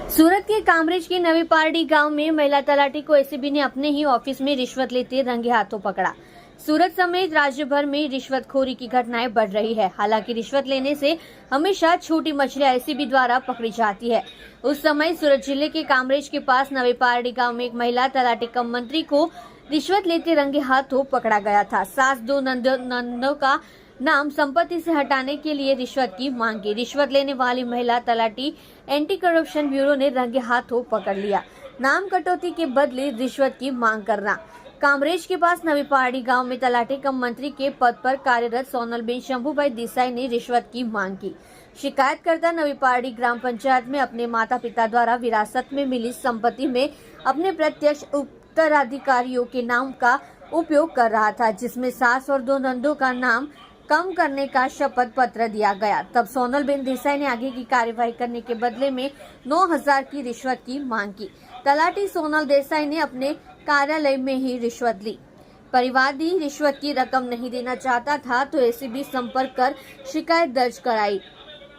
सूरत के कामरेज के नवी पारडी गांव में महिला तलाटी को एसीबी ने अपने ही ऑफिस में रिश्वत लेते रंगे हाथों पकड़ा। सूरत समेत राज्य भर में रिश्वतखोरी की घटनाएं बढ़ रही है। हालांकि रिश्वत लेने से हमेशा छोटी मछलियां एसीबी द्वारा पकड़ी जाती है। उस समय सूरत जिले के कामरेज के पास नवी पारडी गांव में एक महिला तलाटी कम मंत्री को रिश्वत लेते रंगे हाथों पकड़ा गया था। सास दो नंदों का नाम संपत्ति से हटाने के लिए रिश्वत की मांग की। रिश्वत लेने वाली महिला तलाटी एंटी करप्शन ब्यूरो ने रंगे हाथों पकड़ लिया। नाम कटौती के बदले रिश्वत की मांग करना। कामरेज के पास नवी पहाड़ी गांव में तलाटी कम मंत्री के पद पर कार्यरत सोनलबेन शंभूभाई देसाई ने रिश्वत की मांग की। शिकायतकर्ता नवी पहाड़ी ग्राम पंचायत में अपने माता पिता द्वारा विरासत में मिली संपत्ति में अपने प्रत्यक्ष उत्तराधिकारियों के नाम का उपयोग कर रहा था, जिसमें सास और दो नंदों का नाम कम करने का शपथ पत्र दिया गया। तब सोनलबेन देसाई ने आगे की कार्यवाही करने के बदले में 9,000 की रिश्वत की मांग की। तलाटी सोनल देसाई ने अपने कार्यालय में ही रिश्वत ली। परिवादी रिश्वत की रकम नहीं देना चाहता था तो एसीबी संपर्क कर शिकायत दर्ज कराई,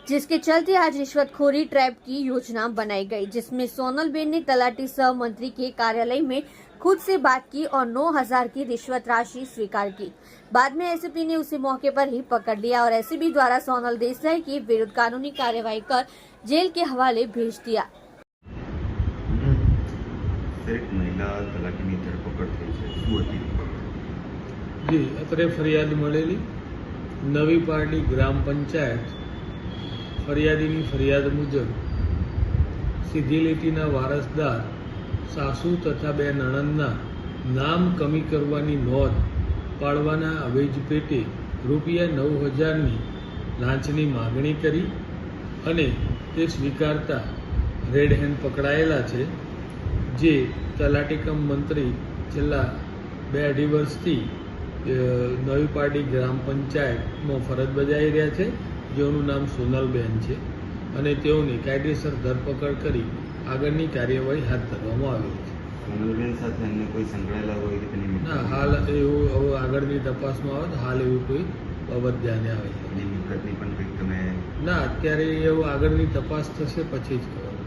जिसके चलते आज रिश्वतखोरी ट्रैप की योजना बनाई गई, जिसमें सोनलबेन ने तलाटी सह मंत्री के कार्यालय में खुद से बात की और 9,000 की रिश्वत राशि स्वीकार की। बाद में एसीपी ने उसे मौके पर ही पकड़ लिया और एसीबी द्वारा सोनल देसाई के विरुद्ध कानूनी कार्यवाही कर जेल के हवाले भेज दिया। एक महिला तलाटीની ધરપકડ થઈ છે, શું હતી? जी, અત્રે ફરિયાદ મળેલી નવી પારડી ગ્રામ પંચાયત ફરિયાદીની ફરિયાદ મુજબ સીધી લીટીના વારસદાર સાસુ તથા બે નણંદના નામ કમી કરવાની નોંધ પાડવાના અવેજ પેટે રૂપિયા 9,000ની લાંચની માગણી કરી અને તે સ્વીકારતા રેડ હેન્ડ પકડાયેલા છે, જે તલાટી કમ મંત્રી છેલ્લા 2-2.5 વર્ષથી નવી પારડી ગ્રામ પંચાયતમાં ફરજ બજાવી રહ્યા છે, જેઓનું નામ સોનલબેન છે અને તેઓની કાયદેસર ધરપકડ કરી આગળની કાર્યવાહી હાથ ધરવામાં આવી છે। સોનલબેન સાથે અન્ય કોઈ સંકળાયેલા હોય કે તેની ના, હાલ એવું હવે આગળની તપાસમાં આવે હાલ એવું કોઈ બાબત ધ્યાને આવે છે મિલકતની પણ કંઈક તમે ના, અત્યારે એવું આગળની તપાસ થશે પછી જ ખબર